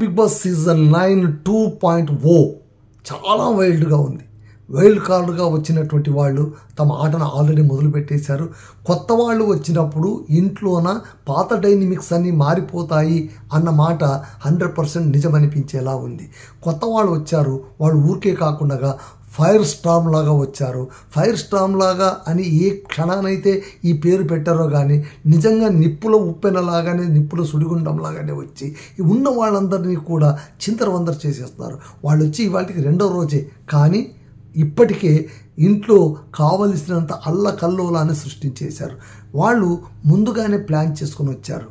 Big boss season 9 2.0 చాలా వైల్డ్గా ఉంది. Wild కార్డుగా వచ్చినటువంటి వాళ్ళు తమ ఆటను ఆల్రెడీ మొదలుపెట్టేశారు. కొత్త వాళ్ళు వచ్చినప్పుడు ఇంట్లోన పాత డైనమిక్స్ అన్నీ మారిపోతాయి అన్న మాట 100% నిజమనిపించేలా ఉంది. కొత్త వాళ్ళు వచ్చారు, వాళ్ళు ఊరికే కాకుండా ఫైర్ స్టార్మ్ లాగా వచ్చారు. ఫైర్ స్టార్మ్ లాగా అని ఏ క్షణానైతే ఈ పేరు పెట్టారో కానీ నిజంగా నిప్పుల ఉప్పెనలాగానే, నిప్పుల సుడిగుండం లాగానే వచ్చి ఉన్న వాళ్ళందరినీ కూడా చింతరవందర చేసేస్తున్నారు. వాళ్ళు వచ్చి ఇవాళకి 2వ రోజే, కానీ ఇప్పటికే ఇంట్లో కావలసినంత అల్లకల్లోలాన్ని సృష్టించేశారు. వాళ్ళు ముందుగానే ప్లాన్ చేసుకుని వచ్చారు.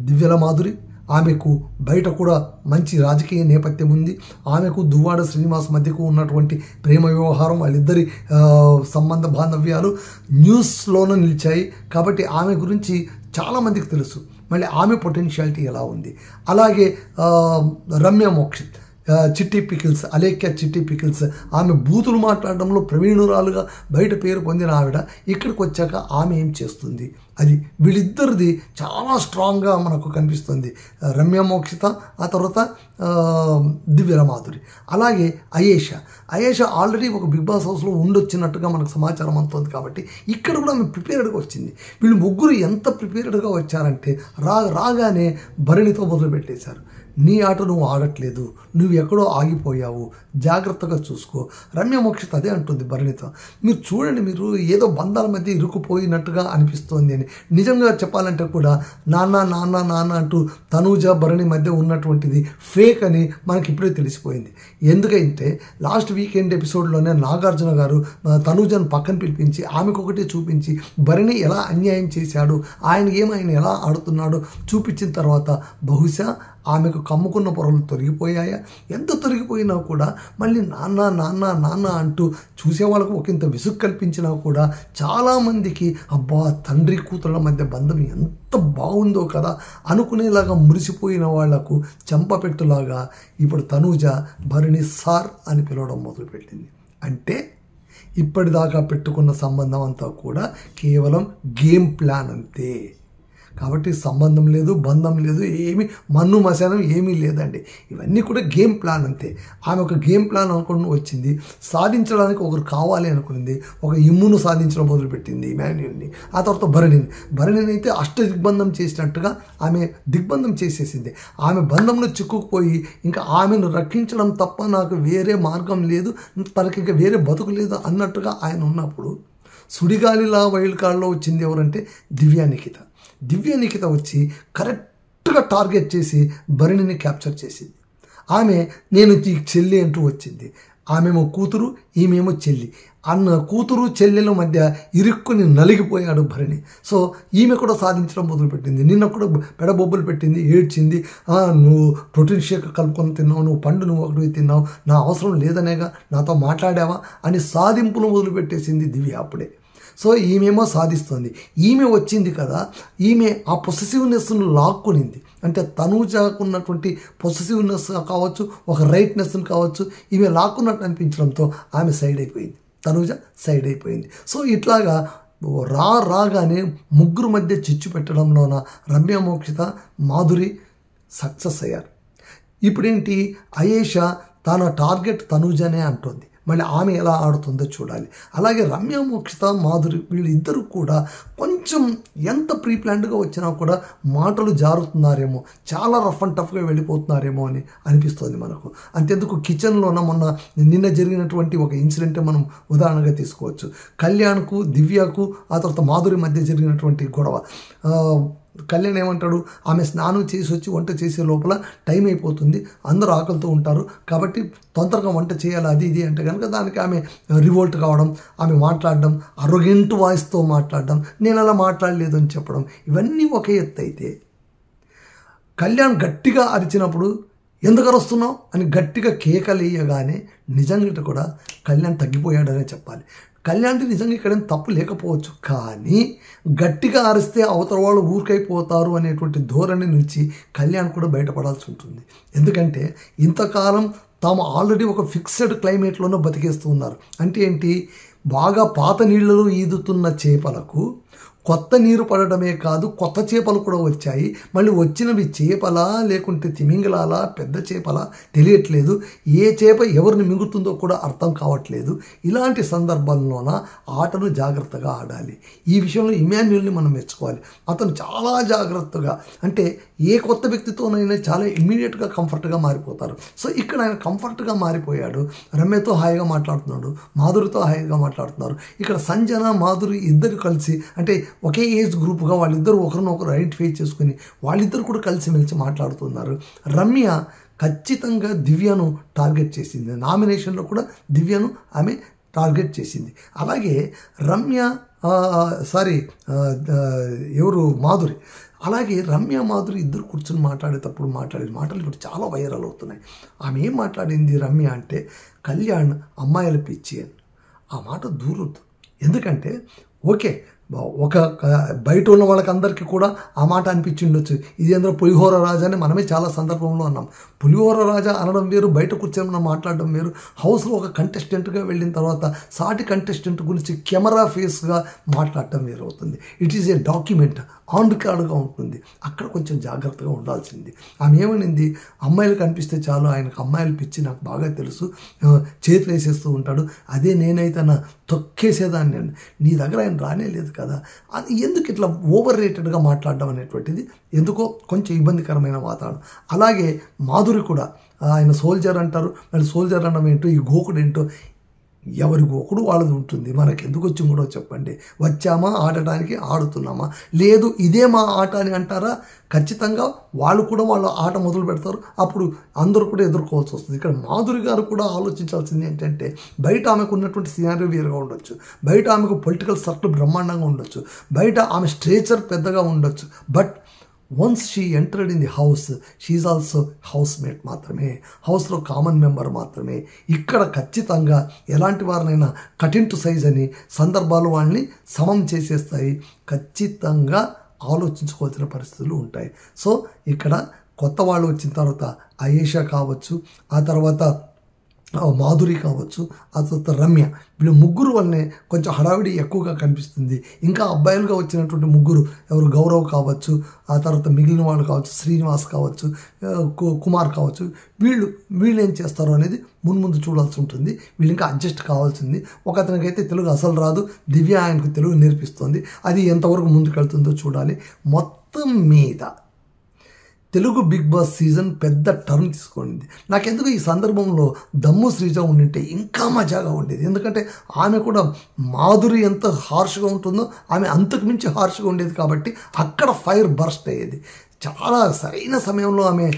దివ్యల మాధురి, ఆమెకు బయట కూడా మంచి రాజకీయ నేపథ్యం ఉంది. ఆమెకు దువ్వాడ శ్రీనివాస్ మధ్యకు ఉన్నటువంటి ప్రేమ వ్యవహారం, వాళ్ళిద్దరి సంబంధ బాంధవ్యాలు న్యూస్లోనే నిలిచాయి. కాబట్టి ఆమె గురించి చాలామందికి తెలుసు. మళ్ళీ ఆమె పొటెన్షియాలిటీ ఎలా ఉంది. అలాగే రమ్య మోక్షిత్, చిట్టి పికిల్స్, అలేఖ్య చిట్టి పికిల్స్, ఆమె బూతులు మాట్లాడడంలో ప్రవీణురాలుగా బయట పేరు పొందిన ఆవిడ ఇక్కడికి వచ్చాక ఆమె ఏం చేస్తుంది, అది వీళ్ళిద్దరిది చాలా స్ట్రాంగ్గా మనకు కనిపిస్తుంది. రమ్య మోక్షిత, ఆ తర్వాత దివ్యల మాధురి. అలాగే అయేషా ఆల్రెడీ ఒక బిగ్ బాస్ హౌస్లో ఉండొచ్చినట్టుగా మనకు సమాచారం అందుతుంది. కాబట్టి ఇక్కడ కూడా ఆమె ప్రిపేర్డ్గా వచ్చింది. వీళ్ళు ముగ్గురు ఎంత ప్రిపేర్డ్గా వచ్చారంటే రాగానే భరణితో మొదలుపెట్టేశారు. నీ ఆట నువ్వు ఆడట్లేదు, నువ్వు ఎక్కడో ఆగిపోయావు, జాగ్రత్తగా చూసుకో. రమ్య మోక్షిత అదే అంటుంది భరణితో. మీరు చూడండి, మీరు ఏదో బంధాల మధ్య ఇరుక్కుపోయినట్టుగా అనిపిస్తోంది అని. నిజంగా చెప్పాలంటే కూడా నాన్న అంటూ తనూజ భరణి మధ్య ఉన్నటువంటిది ఫేక్ అని మనకి ఇప్పుడే తెలిసిపోయింది. ఎందుకంటే లాస్ట్ వీకెండ్ ఎపిసోడ్లోనే నాగార్జున గారు తనూజను పక్కన పిలిపించి ఆమెకు ఒకటే చూపించి భరణి ఎలా అన్యాయం చేశాడు, ఆయన ఎలా ఆడుతున్నాడో చూపించిన తర్వాత బహుశా ఆమెకు కమ్ముకున్న పొరలు తొలగిపోయాయా? ఎంత తొలగిపోయినా కూడా మళ్ళీ నాన్న అంటూ చూసేవాళ్ళకు ఒకంత విసుగు కల్పించినా కూడా చాలామందికి అబ్బా తండ్రి కూతుళ్ళ మధ్య బంధం ఎంత బాగుందో కదా అనుకునేలాగా మురిసిపోయిన వాళ్లకు చెంపపెట్టులాగా ఇప్పుడు తనూజ భరణి సార్ అని పిలవడం మొదలుపెట్టింది. అంటే ఇప్పటిదాకా పెట్టుకున్న సంబంధం అంతా కూడా కేవలం గేమ్ ప్లాన్ అంతే. కాబట్టి సంబంధం లేదు, బంధం లేదు, ఏమి మన్ను మశానం ఏమీ లేదండి. ఇవన్నీ కూడా గేమ్ ప్లాన్ అంతే. ఆమె ఒక గేమ్ ప్లాన్ అనుకుని వచ్చింది, సాధించడానికి ఒకరు కావాలి అనుకునింది, ఒక ఇమ్మును సాధించడం మొదలుపెట్టింది ఇమాన్యుల్ని. ఆ తర్వాత భరణిని అయితే దిగ్బంధం చేసినట్టుగా ఆమె దిగ్బంధం చేసేసింది. ఆమె బంధంలో చిక్కుకుపోయి ఇంకా ఆమెను రక్షించడం తప్ప నాకు వేరే మార్గం లేదు, తనకి ఇంకా వేరే బతుకు లేదు అన్నట్టుగా ఆయన ఉన్నప్పుడు సుడిగాలిలా వైల్డ్ కార్డ్లో వచ్చింది ఎవరంటే దివ్య నిఖిత వచ్చి కరెక్ట్గా టార్గెట్ చేసి భరణిని క్యాప్చర్ చేసింది. ఆమె నేను ఈ చెల్లి అంటూ వచ్చింది. ఆమెమో కూతురు, ఈమెమో చెల్లి. కూతురు చెల్లెల మధ్య ఇరుక్కుని నలిగిపోయాడు భరణి. సో ఈమె కూడా సాధించడం మొదలుపెట్టింది. నిన్న కూడా పెడబొబ్బులు పెట్టింది, ఏడ్చింది. నువ్వు ప్రోటీన్ షేక్ కలుపుకొని తిన్నావు, నువ్వు పండు నువ్వు ఒకటి తిన్నావు, నా అవసరం లేదనేగా నాతో మాట్లాడావా అని సాధింపులు మొదలుపెట్టేసింది దివ్య అప్పుడే. సో ఈమెమో సాధిస్తుంది. ఈమె వచ్చింది కదా, ఈమె ఆ పొసెసివ్నెస్ను లాక్కునింది. అంటే తనూజకు ఉన్నటువంటి పొసెసివ్నెస్ కావచ్చు, ఒక రైట్నెస్ని కావచ్చు, ఈమె లాక్కున్నట్టు అనిపించడంతో ఆమె తనూజ సైడ్ అయిపోయింది. సో ఇట్లాగా రాగానే ముగ్గురు మధ్య చిచ్చు పెట్టడంలోన రమ్య మోక్షిత, మాధురి సక్సెస్ అయ్యారు. ఇప్పుడేంటి, అయేషా తన టార్గెట్ తనూజనే అంటుంది. మళ్ళీ ఆమె ఎలా ఆడుతుందో చూడాలి. అలాగే రమ్య మోక్షిత, మాధురి వీళ్ళిద్దరూ కూడా కొంచెం ఎంత ప్రీ ప్లాన్డ్గా వచ్చినా కూడా మాటలు జారుతున్నారేమో, చాలా రఫ్ అండ్ టఫ్గా వెళ్ళిపోతున్నారేమో అని అనిపిస్తుంది మనకు. అంతెందుకు కిచెన్లోన నిన్న జరిగినటువంటి ఒక ఇన్సిడెంట్ మనం ఉదాహరణగా తీసుకోవచ్చు. కళ్యాణ్కు, దివ్యకు, ఆ తర్వాత మాధురి మధ్య జరిగినటువంటి గొడవ. కళ్యాణ్ ఏమంటాడు, ఆమె స్నానం చేసి వచ్చి వంట చేసే లోపల టైం అయిపోతుంది, అందరూ ఆకలితో ఉంటారు, కాబట్టి తొందరగా వంట చేయాలి అది ఇది అంటే కనుక దానికి ఆమె రివోల్ట్ కావడం, ఆమె మాట్లాడడం, అరొగెంట్ వాయిస్తో మాట్లాడడం, నేను అలా మాట్లాడలేదు అని చెప్పడం, ఇవన్నీ ఒక ఎత్తు అయితే కళ్యాణ్ గట్టిగా అరిచినప్పుడు ఎందుకు అరుస్తున్నావు అని గట్టిగా కేకలేయగానే నిజంగా కూడా కళ్యాణ్ తగ్గిపోయాడనే చెప్పాలి. కళ్యాణ్కి నిజంగా ఇక్కడేం తప్పు లేకపోవచ్చు, కానీ గట్టిగా అరిస్తే అవతల వాళ్ళు ఊరికైపోతారు అనేటువంటి ధోరణి నుంచి కళ్యాణ్ కూడా బయటపడాల్సి ఉంటుంది. ఎందుకంటే ఇంతకాలం తాము ఆల్రెడీ ఒక ఫిక్స్డ్ క్లైమేట్లోనే బతికేస్తూ ఉన్నారు. అంటే ఏంటి, బాగా పాత నీళ్లలో ఈదుతున్న చేపలకు కొత్త నీరు పడడమే కాదు, కొత్త చేపలు కూడా వచ్చాయి. మళ్ళీ వచ్చినవి చేపలా లేకుంటే తిమింగలాలా పెద్ద చేపలా తెలియట్లేదు. ఏ చేప ఎవరిని మింగుతుందో కూడా అర్థం కావట్లేదు. ఇలాంటి సందర్భంలోన ఆటను జాగ్రత్తగా ఆడాలి. ఈ విషయంలో ఇమాన్యుల్ని మనం మెచ్చుకోవాలి. అతను చాలా జాగ్రత్తగా, అంటే ఏ కొత్త వ్యక్తితోనైనా చాలా ఇమ్మీడియట్గా కంఫర్ట్గా మారిపోతారు. సో ఇక్కడ ఆయన కంఫర్ట్గా మారిపోయాడు. రమ్యతో హాయిగా మాట్లాడుతున్నాడు, మాధురితో హాయిగా మాట్లాడుతున్నారు. ఇక్కడ సంజన మాధురి ఇద్దరు కలిసి, అంటే ఒకే ఏజ్ గ్రూప్గా వాళ్ళిద్దరూ ఒకరినొకరు ఐడెంటిఫై చేసుకుని వాళ్ళిద్దరు కూడా కలిసిమెలిసి మాట్లాడుతున్నారు. రమ్య ఖచ్చితంగా దివ్యను టార్గెట్ చేసింది. నామినేషన్లో కూడా దివ్యను ఆమె టార్గెట్ చేసింది. అలాగే రమ్య మాధురి, అలాగే రమ్య మాధురి ఇద్దరు కూర్చొని మాట్లాడేటప్పుడు మాట్లాడే మాటలు ఇప్పుడు చాలా వైరల్ అవుతున్నాయి. ఆమె ఏం మాట్లాడింది రమ్య అంటే, కళ్యాణ్ అమ్మాయిల పిచ్చి అని. ఆ మాట దూరొద్దు. ఎందుకంటే ఓకే, ఒక బయట ఉన్న వాళ్ళకందరికీ కూడా ఆ మాట అనిపించి ఉండొచ్చు. ఇదేంద్ర పులిహోర రాజా అని మనమే చాలా సందర్భంలో అన్నాం. పులిహోర రాజా అనడం వేరు, బయట కూర్చొని మనం మాట్లాడడం వేరు. హౌస్లో ఒక కంటెస్టెంట్గా వెళ్ళిన తర్వాత సాటి కంటెస్టెంట్ గురించి కెమెరా ఫేస్గా మాట్లాడటం వేరు అవుతుంది. It is a document, on రికార్డుగా ఉంటుంది. అక్కడ కొంచెం జాగ్రత్తగా ఉండాల్సింది. ఆమె ఏమనింది, అమ్మాయిలు కనిపిస్తే చాలు ఆయనకు అమ్మాయిలు పిచ్చి నాకు బాగా తెలుసు, చేతులు వేసేస్తూ ఉంటాడు, అదే నేనైతే తొక్కేసేదాన్ని. నీ దగ్గర ఆయన రానే లేదు కదా, అది ఎందుకు ఇట్లా ఓవర్ రేటెడ్గా మాట్లాడడం అనేటువంటిది ఎందుకో కొంచెం ఇబ్బందికరమైన వాతావరణం. అలాగే మాధురి కూడా ఆయన సోల్జర్ అంటారు, మళ్ళీ సోల్జర్ అనడం ఏంటో, ఈ గోకుడు ఏంటో, ఎవరి గోకుడు వాళ్ళది ఉంటుంది. మనకెందుకు వచ్చి కూడా చెప్పండి. వచ్చామా ఆడటానికి, ఆడుతున్నామా, లేదు ఇదే మా ఆట అని అంటారా? ఖచ్చితంగా వాళ్ళు కూడా వాళ్ళ ఆట మొదలు పెడతారు. అప్పుడు అందరూ కూడా ఎదుర్కోవాల్సి వస్తుంది. ఇక్కడ మాధురి గారు కూడా ఆలోచించాల్సింది ఏంటంటే, బయట ఆమెకు ఉన్నటువంటి సినారియో వేరుగా ఉండొచ్చు, బయట ఆమెకు పొలిటికల్ సర్కిల్ బ్రహ్మాండంగా ఉండొచ్చు, బయట ఆమె స్ట్రేచర్ పెద్దగా ఉండొచ్చు. But once she entered in the house, she also housemate మాత్రమే, హౌస్లో కామన్ మెంబర్ మాత్రమే. ఇక్కడ ఖచ్చితంగా ఎలాంటి వారినైనా కటిన్ టు సైజ్ అని సందర్భాలు వాళ్ళని సమం చేసేస్తాయి. ఖచ్చితంగా ఆలోచించుకోవాల్సిన పరిస్థితులు ఉంటాయి. సో ఇక్కడ కొత్త వాళ్ళు వచ్చిన తర్వాత అయేషా కావచ్చు, ఆ తర్వాత మాధురి కావచ్చు, ఆ తర్వాత రమ్య, వీళ్ళు ముగ్గురు వల్లనే కొంచెం హడావిడి ఎక్కువగా కనిపిస్తుంది. ఇంకా అబ్బాయిలుగా వచ్చినటువంటి ముగ్గురు ఎవరు, గౌరవ్ కావచ్చు, ఆ తర్వాత మిగిలిన వాళ్ళు కావచ్చు, శ్రీనివాస్ కావచ్చు, కుమార్ కావచ్చు, వీళ్ళు ఏం చేస్తారో అనేది ముందు చూడాల్సి ఉంటుంది. వీళ్ళు ఇంకా అడ్జస్ట్ కావాల్సింది. ఒక అతనికైతే తెలుగు అసలు రాదు, దివ్య ఆయనకు తెలుగు నేర్పిస్తుంది. అది ఎంతవరకు ముందుకెళ్తుందో చూడాలి. మొత్తం మీద తెలుగు బిగ్ బాస్ సీజన్ పెద్ద టర్న్ తీసుకోండి. నాకెందుకు ఈ సందర్భంలో దమ్ము శ్రీజ ఉండింటే ఇంకా మజాగా ఉండేది. ఎందుకంటే ఆమె కూడా మాధురి ఎంత హార్ష్గా ఉంటుందో ఆమె అంతకు మించి హార్ష్గా ఉండేది. కాబట్టి అక్కడ ఫైర్ బర్స్ట్ అయ్యేది. చాలా సరైన సమయంలో ఆమె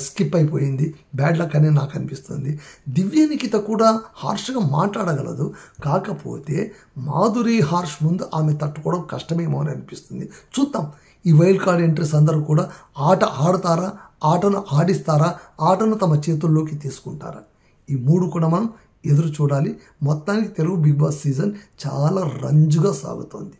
స్కిప్ అయిపోయింది. బ్యాడ్ లక్ అనే నాకు అనిపిస్తుంది. దివ్య నిఖిత కూడా హార్ష్గా మాట్లాడగలదు, కాకపోతే మాధురి హార్ష్ ముందు ఆమె తట్టుకోవడం కష్టమేమో అని అనిపిస్తుంది. చూద్దాం, ఈ వైల్డ్ కార్డ్ ఎంట్రీస్ అందరూ కూడా ఆట ఆడతారా, ఆటను ఆడిస్తారా, ఆటను తమ చేతుల్లోకి తీసుకుంటారా, ఈ మూడు కూడా మనం ఎదురు చూడాలి. మొత్తానికి తెలుగు బిగ్ బాస్ సీజన్ చాలా రంజుగా సాగుతోంది.